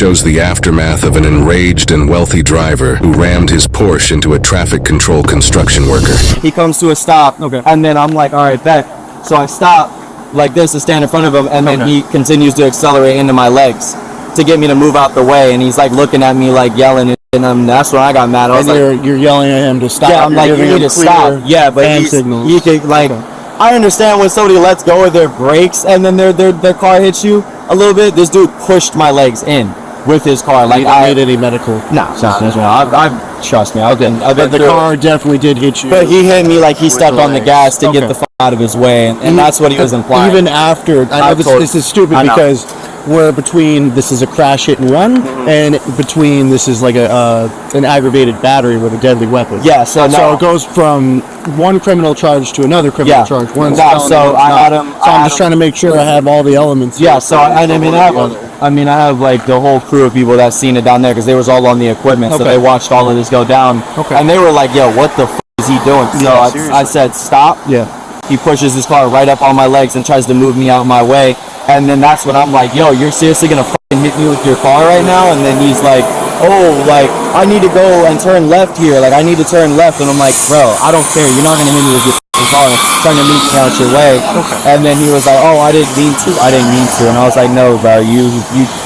shows the aftermath of an enraged and wealthy driver who rammed his Porsche into a traffic control construction worker. He comes to a stop, and then I'm like, all right, bet. So I stop like this to stand in front of him, and then he continues to accelerate into my legs to get me to move out the way, and he's like looking at me like yelling, and that's when I got mad. I was you're yelling at him to stop. Yeah, I'm like, you need to stop. Yeah, but he could like. I understand when somebody lets go of their brakes and then their car hits you a little bit. This dude pushed my legs in with his car. Like, I made any medical. No. Trust me. I've been the car definitely did hit you. But he hit me like he stepped on the gas to get the fuck out of his way, and that's what he was implying. Even after, I know this is stupid because we're between this is a crash hit and run, and between this is like an aggravated battery with a deadly weapon. Yeah, so it goes from one criminal charge to another criminal charge. I'm just trying to make sure I have all the elements. Yeah, so I have like the whole crew of people that seen it down there because they was all on the equipment, so they watched all of this go down, and they were like, "Yo, what the f is he doing?" So I said, "Stop." Yeah. He pushes his car right up on my legs and tries to move me out of my way. And then that's when I'm like, yo, you're seriously going to fucking hit me with your car right now? And then he's like, oh, like, I need to go and turn left here. Like, I need to turn left. And I'm like, bro, I don't care. You're not going to hit me with your car trying to meet me out your way. Okay. And then he was like, oh, I didn't mean to. And I was like, no, bro,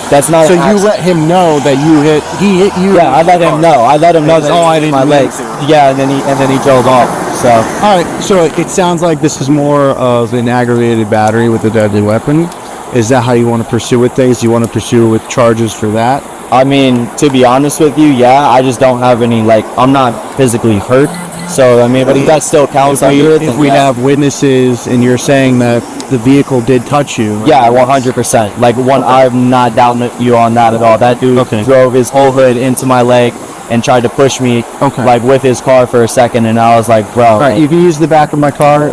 that's not. So you let him know that he hit you? Yeah, I let him know. I let him know that I didn't my legs. Yeah, and then he drove off. So. All right, so it sounds like this is more of an aggravated battery with a deadly weapon. Is that how you want to pursue with things? Do you want to pursue with charges for that? I mean, to be honest with you, yeah, I just don't have any, like, I'm not physically hurt. So, I mean, but if that still counts under it. If we have witnesses and you're saying that the vehicle did touch you. Right? Yeah, 100%. Like, I'm not doubting you on that at all. That dude drove his whole hood into my leg and tried to push me like with his car for a second, and I was like, bro. All right, you can use the back of my car.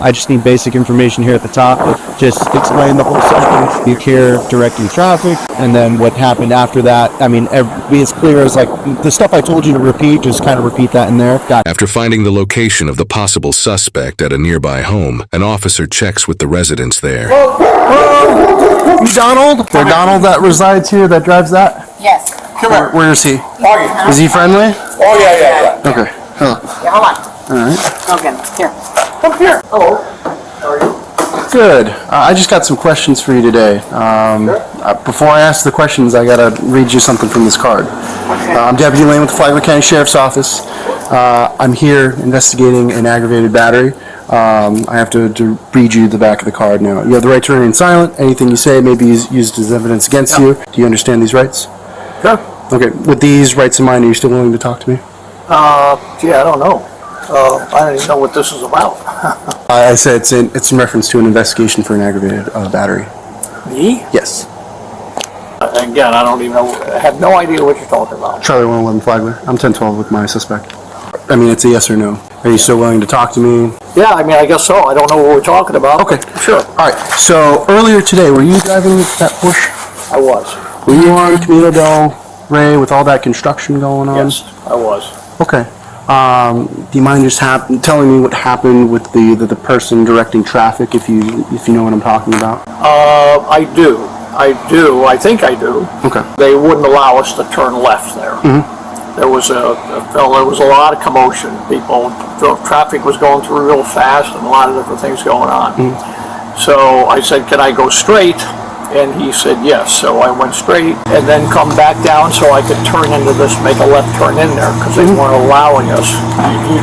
I just need basic information here at the top. Just explain the whole situation. You here directing traffic, and then what happened after that. I mean, be as clear as like the stuff I told you to repeat. Just kind of repeat that in there. After finding the location of the possible suspect at a nearby home, an officer checks with the residents there. You Donald? Or Donald that resides here that drives that? Yes. Come here. Where is he? Is he friendly? Oh, yeah. Okay. Hello. Yeah, hold on. All right. Okay, here. Come here. Hello. How are you? Good. I just got some questions for you today. Before I ask the questions, I gotta read you something from this card. Okay. I'm Deputy Lane with the Flagler County Sheriff's Office. I'm here investigating an aggravated battery. I have to read you the back of the card now. You have the right to remain silent. Anything you say may be used as evidence against you. Do you understand these rights? Sure. Okay. With these rights in mind, are you still willing to talk to me? Gee, I don't know. I don't even know what this is about. I said it's in reference to an investigation for an aggravated battery. Me? Yes. Again, I don't even know. I have no idea what you're talking about. Charlie 111 Flagler. I'm 1012 with my suspect. I mean, it's a yes or no. Are you still willing to talk to me? Yeah, I mean, I guess so. I don't know what we're talking about. Okay. Sure. All right. So earlier today, were you driving that Porsche? I was. Were you on Camino del Rey with all that construction going on? Yes, I was. Okay. Do you mind just telling me what happened with the person directing traffic, if you know what I'm talking about? I do. I think I do. Okay. They wouldn't allow us to turn left there. Mm-hmm. There was a lot of commotion. Traffic was going through real fast, and a lot of different things going on. Mm-hmm. So I said, "Can I go straight?" And he said yes. So I went straight and then come back down so I could turn into this, make a left turn in there because they weren't allowing us.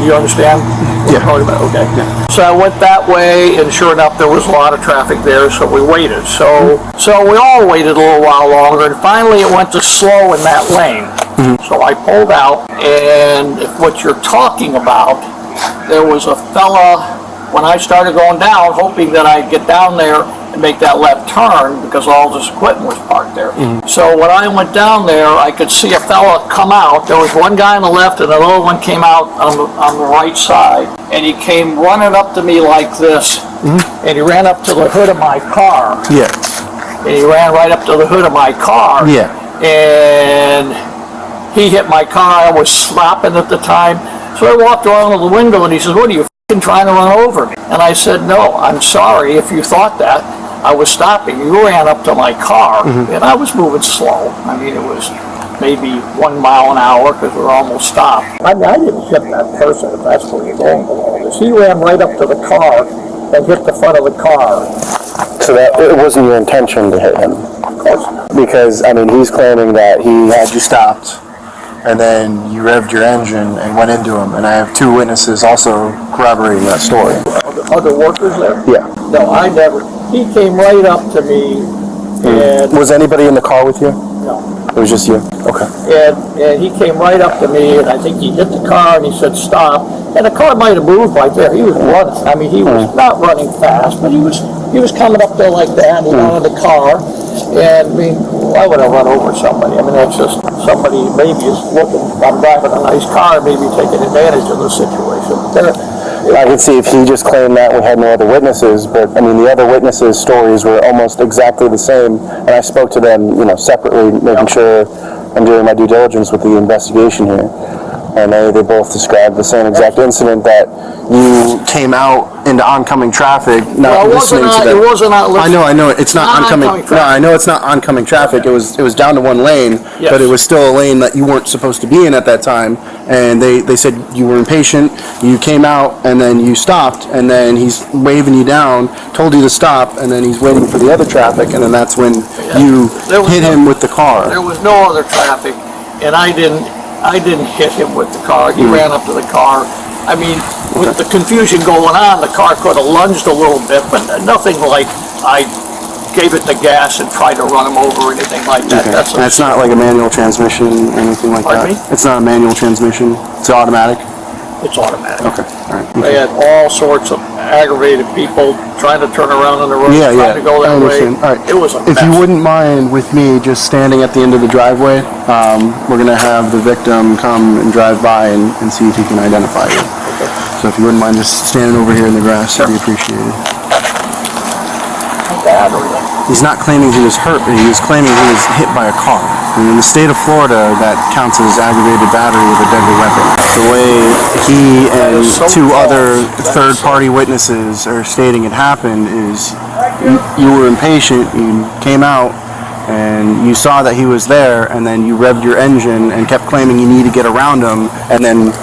You understand? Yeah. Okay. Yeah. So I went that way, and sure enough, there was a lot of traffic there, so we waited. So we all waited a little while longer, and finally it went to slow in that lane. Mm-hmm. So I pulled out, and if what you're talking about, there was a fella, when I started going down, hoping that I'd get down there and make that left turn because all this equipment was parked there. Mm-hmm. So when I went down there, I could see a fella come out. There was one guy on the left and another one came out on the right side, and he came running up to me like this, and he ran up to the hood of my car. Yeah. And he ran right up to the hood of my car. Yeah. And he hit my car. I was slapping at the time. So I walked around to the window, and he said, "What are you trying to run over me?" And I said, "No, I'm sorry if you thought that. I was stopping. He ran up to my car, and I was moving slow. I mean, it was maybe 1 mile an hour because we were almost stopped. I mean, I didn't hit that person, if that's where you're going below this. He ran right up to the car and hit the front of the car. So that it wasn't your intention to hit him? Of course not. Because, I mean, he's claiming that he had you stopped, and then you revved your engine and went into him, and I have 2 witnesses also corroborating that story. Other workers there? Yeah. No, I never. He came right up to me, and Was anybody in the car with you? no. It was just you? Okay. And he came right up to me, and I think he hit the car, and he said, stop. And the car might have moved right there. He was running. I mean, he was not running fast, but he was coming up there like that, and out of the car. And, I mean, why would I run over somebody? I mean, that's just somebody maybe is looking, I'm driving a nice car, maybe taking advantage of the situation. I could see if he just claimed that we had no other witnesses, but I mean the other witnesses' stories were almost exactly the same, and I spoke to them, separately, making sure I'm doing my due diligence with the investigation here. And they both described the same exact incident, that you came out into oncoming traffic, not listening to them. It wasn't out listening. I know, it's not oncoming. No, I know it's not oncoming traffic. It was down to 1 lane, Yes. but it was still a lane that you weren't supposed to be in at that time. And they said you were impatient. You came out and then you stopped, and then he's waving you down, told you to stop, and then he's waiting for the other traffic, and then that's when you hit him with the car. There was no other traffic, and I didn't hit him with the car. He ran up to the car. I mean, with the confusion going on, the car could have lunged a little bit, but nothing like I gave it the gas and tried to run him over or anything like that. Okay. That's not like a manual transmission or anything like that? Pardon me? It's not a manual transmission? It's automatic? It's automatic. Okay, all right. They had all sorts of aggravated people trying to turn around on the road, trying to go I that way. understand. All right. It was a If mess. you wouldn't mind with me just standing at the end of the driveway, we're going to have the victim come and drive by and see if he can identify you. Okay. So if you wouldn't mind just standing over here in the grass, that'd be appreciated. Battery. He's not claiming he was hurt, but he was claiming he was hit by a car. And in the state of Florida, that counts as aggravated battery with a deadly weapon. The way he and 2 other third-party witnesses are stating it happened is you were impatient, you came out, and you saw that he was there, and then you revved your engine and kept claiming you need to get around him, and then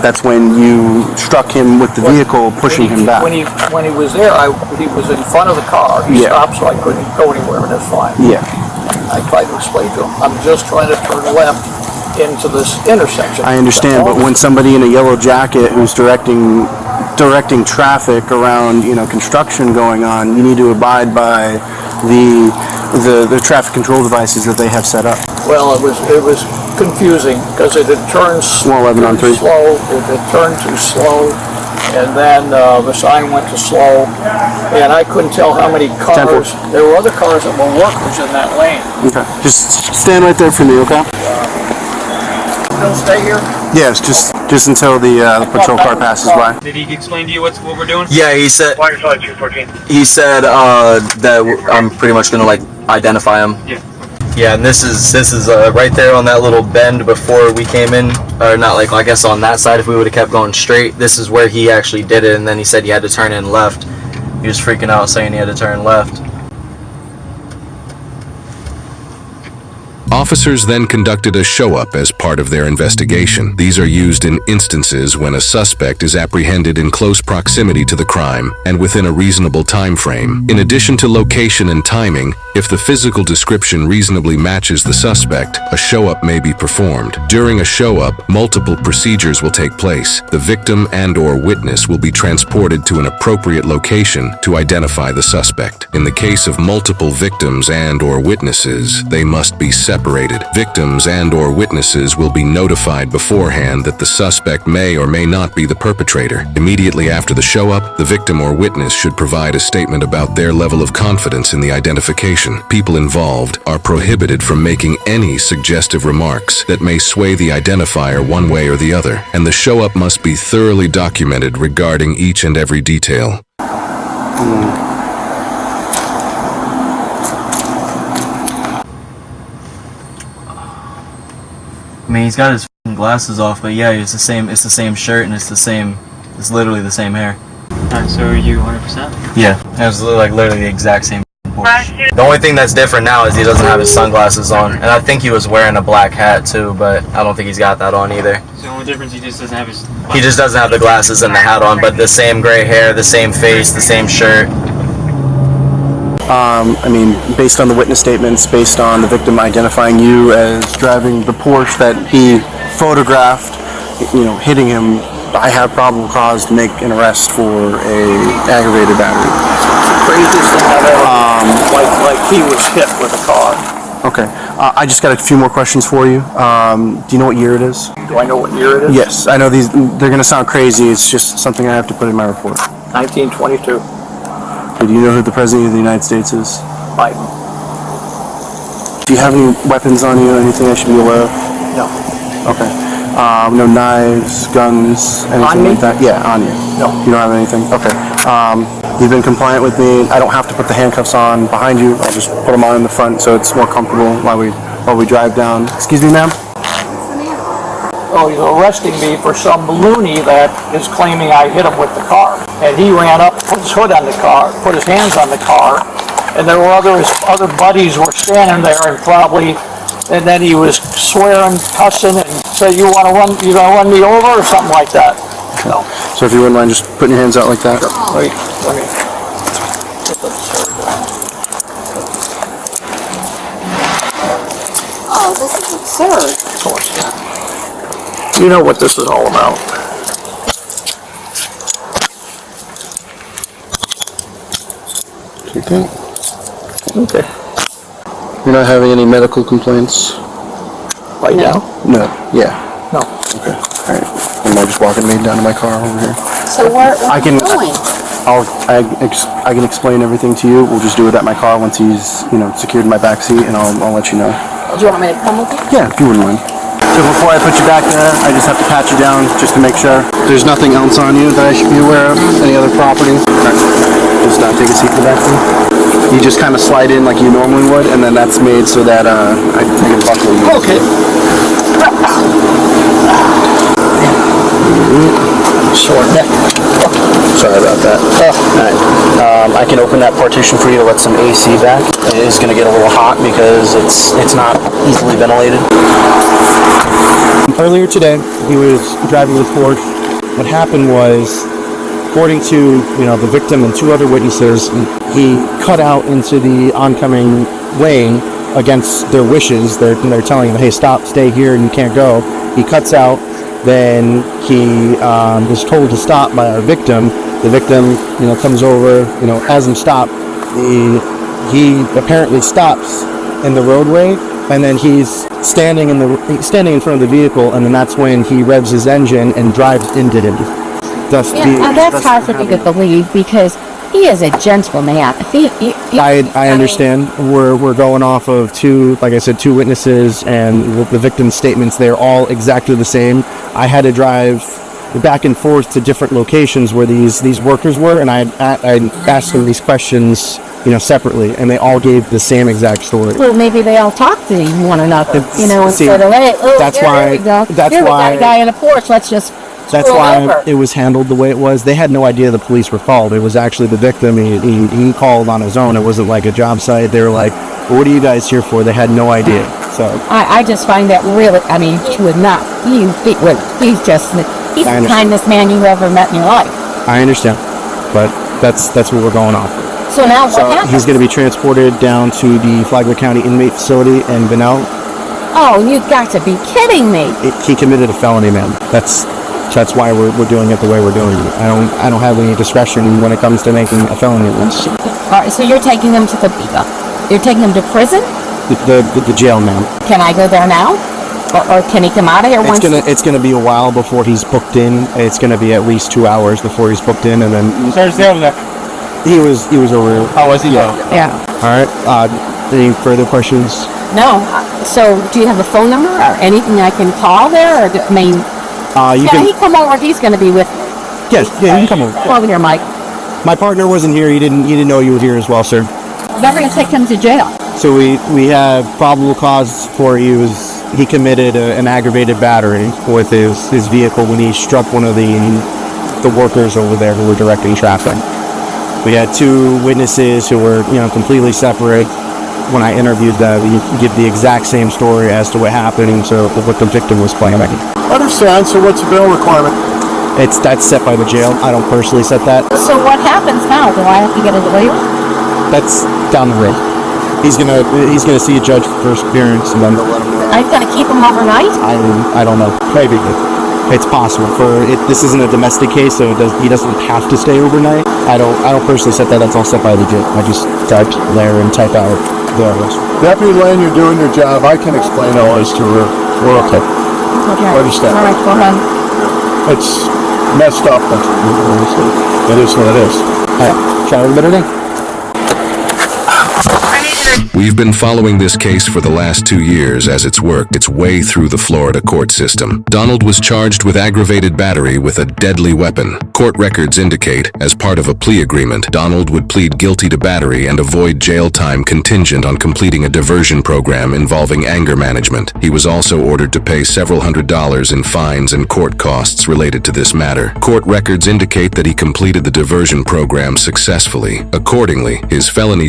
that's when you struck him with the vehicle, pushing him back. When he was there, he was in front of the car. He stopped, so I couldn't go anywhere, and that's fine. Yeah. I tried to explain to him, I'm just trying to turn left into this intersection. I understand, but when somebody in a yellow jacket who's directing traffic around, construction going on, you need to abide by the traffic control devices that they have set up. Well, it was confusing because it had turned slow. It had turned too slow, and then the sign went to slow, and I couldn't tell how many cars. There were other cars that were workers in that lane. Okay, just stand right there for me, okay? Don't stay here. Yes, just until the patrol car passes by. Did he explain to you what we're doing? Yeah, he said Why he said that I'm pretty much gonna identify him. Yeah. Yeah, and this is right there on that little bend before we came in, or not I guess on that side if we would have kept going straight. This is where he actually did it, and then he said he had to turn in left. He was freaking out saying he had to turn left. Officers then conducted a show-up as part of their investigation. These are used in instances when a suspect is apprehended in close proximity to the crime and within a reasonable time frame. In addition to location and timing, if the physical description reasonably matches the suspect, a show-up may be performed. During a show-up, multiple procedures will take place. The victim and/or witness will be transported to an appropriate location to identify the suspect. In the case of multiple victims and/or witnesses, they must be separated. Victims and/or witnesses will be notified beforehand that the suspect may or may not be the perpetrator. Immediately after the show-up, the victim or witness should provide a statement about their level of confidence in the identification. People involved are prohibited from making any suggestive remarks that may sway the identifier one way or the other, and the show-up must be thoroughly documented regarding each and every detail. I mean, he's got his glasses off, but yeah, it's the same shirt, and it's literally the same hair. Alright, so are you 100%? Yeah, it was literally the exact same Porsche. The only thing that's different now is he doesn't have his sunglasses on, and I think he was wearing a black hat too, but I don't think he's got that on either. So the only difference, he just doesn't have his... He just doesn't have the glasses and the hat on, but the same gray hair, the same face, the same shirt. I mean, based on the witness statements, based on the victim identifying you as driving the Porsche that he photographed, hitting him, I have probable cause to make an arrest for a aggravated battery. Craziest thing I've ever, like he was hit with a car. Okay. I just got a few more questions for you. Do you know what year it is? Do I know what year it is? Yes. I know they're going to sound crazy. It's just something I have to put in my report. 1922. Do you know who the President of the United States is? Biden. Do you have any weapons on you? Anything I should be aware of? No. Okay. No knives, guns, anything On me? like that? Yeah, on you. No. You don't have anything? Okay. You've been compliant with me. I don't have to put the handcuffs on behind you. I'll just put them on in the front so it's more comfortable while we drive down. Excuse me, ma'am? Oh, he's arresting me for some loony that is claiming I hit him with the car. And he ran up, put his hood on the car, put his hands on the car, and there were his other buddies were standing there and then he was swearing, cussing, and said, you gonna run me over or something like that. No. So if you wouldn't mind just putting your hands out like that. Wait, let me. Oh, this is absurd. Of course. You know what this is all about. Okay. Okay. You're not having any medical complaints? Right now? No. Yeah. No. Okay. All right. Am I just walking me down to my car over here? So where I are can- you going? I can explain everything to you. We'll just do it at my car once he's secured in my back seat, and I'll let you know. Do you want me to come with you? Yeah, if you wouldn't mind. So before I put you back there, I just have to pat you down just to make sure there's nothing else on you that I should be aware of. Any other property? Just take a seat in the back seat. You just kind of slide in like you normally would, and then that's made so that I can buckle you. Okay. Short neck. Sorry about that. Alright. I can open that partition for you to let some AC back. It is going to get a little hot because it's not easily ventilated. Earlier today, he was driving with Porsche. What happened was, according to the victim and two other witnesses, he cut out into the oncoming lane against their wishes. They're telling him, "Hey, stop, stay here, and you can't go." He cuts out. Then he was told to stop by our victim. The victim, comes over, has him stop. He apparently stops in the roadway, and then he's standing in front of the vehicle, and then that's when he revs his engine and drives into him. That's hard for me to believe because he is a gentleman. I understand. We're going off of two witnesses, and the victim's statements. They're all exactly the same. I had to drive back and forth to different locations where these workers were, and I asked them these questions, separately, and they all gave the same exact story. Well, maybe they all talk to one another, instead of, hey, that's here why. we go. That's here why. we got a guy in a Porsche. Let's just. That's why over. it was handled the way it was. They had no idea the police were called. It was actually the victim. He called on his own. It wasn't like a job site. They were like, well, "What are you guys here for?" They had no idea. So I just find that really. I mean, he would not. He's the kindest man you ever met in your life. I understand, but that's what we're going off. So now what happens? He's going to be transported down to the Flagler County Inmate Facility in Bunnell. Oh, you've got to be kidding me! He committed a felony, ma'am. That's why we're doing it the way we're doing it. I don't have any discretion when it comes to making a felony arrest. All right, so you're taking him to you're taking him to prison? The jail, ma'am. Can I go there now, or can he come out of here once? It's gonna be a while before he's booked in. It's gonna be at least 2 hours before he's booked in, and then. Sir, stay over there. He was over. Oh, was he? Yeah. All right. Any further questions? No. So, do you have a phone number or anything I can call there? Or he come over? He's going to be with me. Yes. Yeah, you can come over. Come over here, Mike. My partner wasn't here. He didn't know you were here as well, sir. They're going to take him to jail. So we have probable cause for he committed an aggravated battery with his vehicle when he struck one of the workers over there who were directing traffic. We had two witnesses who were, completely separate. When I interviewed them, you give the exact same story as to what happened and so what the victim was claiming. Understand, so what's the bail requirement? That's set by the jail. I don't personally set that. So what happens now? Do I have to get a lawyer? That's down the road. He's gonna see a judge for first appearance and then they'll let him know. Are you gonna keep him overnight? I don't know. Maybe. It's possible. This isn't a domestic case, so he doesn't have to stay overnight. I don't personally set that. That's all set by the jail. I just type there and type out the arrest. Deputy Lane, you're doing your job. I can explain all this to her. We're okay. Okay. Understand. All right, go ahead. It's messed up, but it is what it is. All right. Try a little bit of thing. We've been following this case for the last 2 years as it's worked its way through the Florida court system. Donald was charged with aggravated battery with a deadly weapon. Court records indicate, as part of a plea agreement, Donald would plead guilty to battery and avoid jail time contingent on completing a diversion program involving anger management. He was also ordered to pay several $100s in fines and court costs related to this matter. Court records indicate that he completed the diversion program successfully. Accordingly, his felony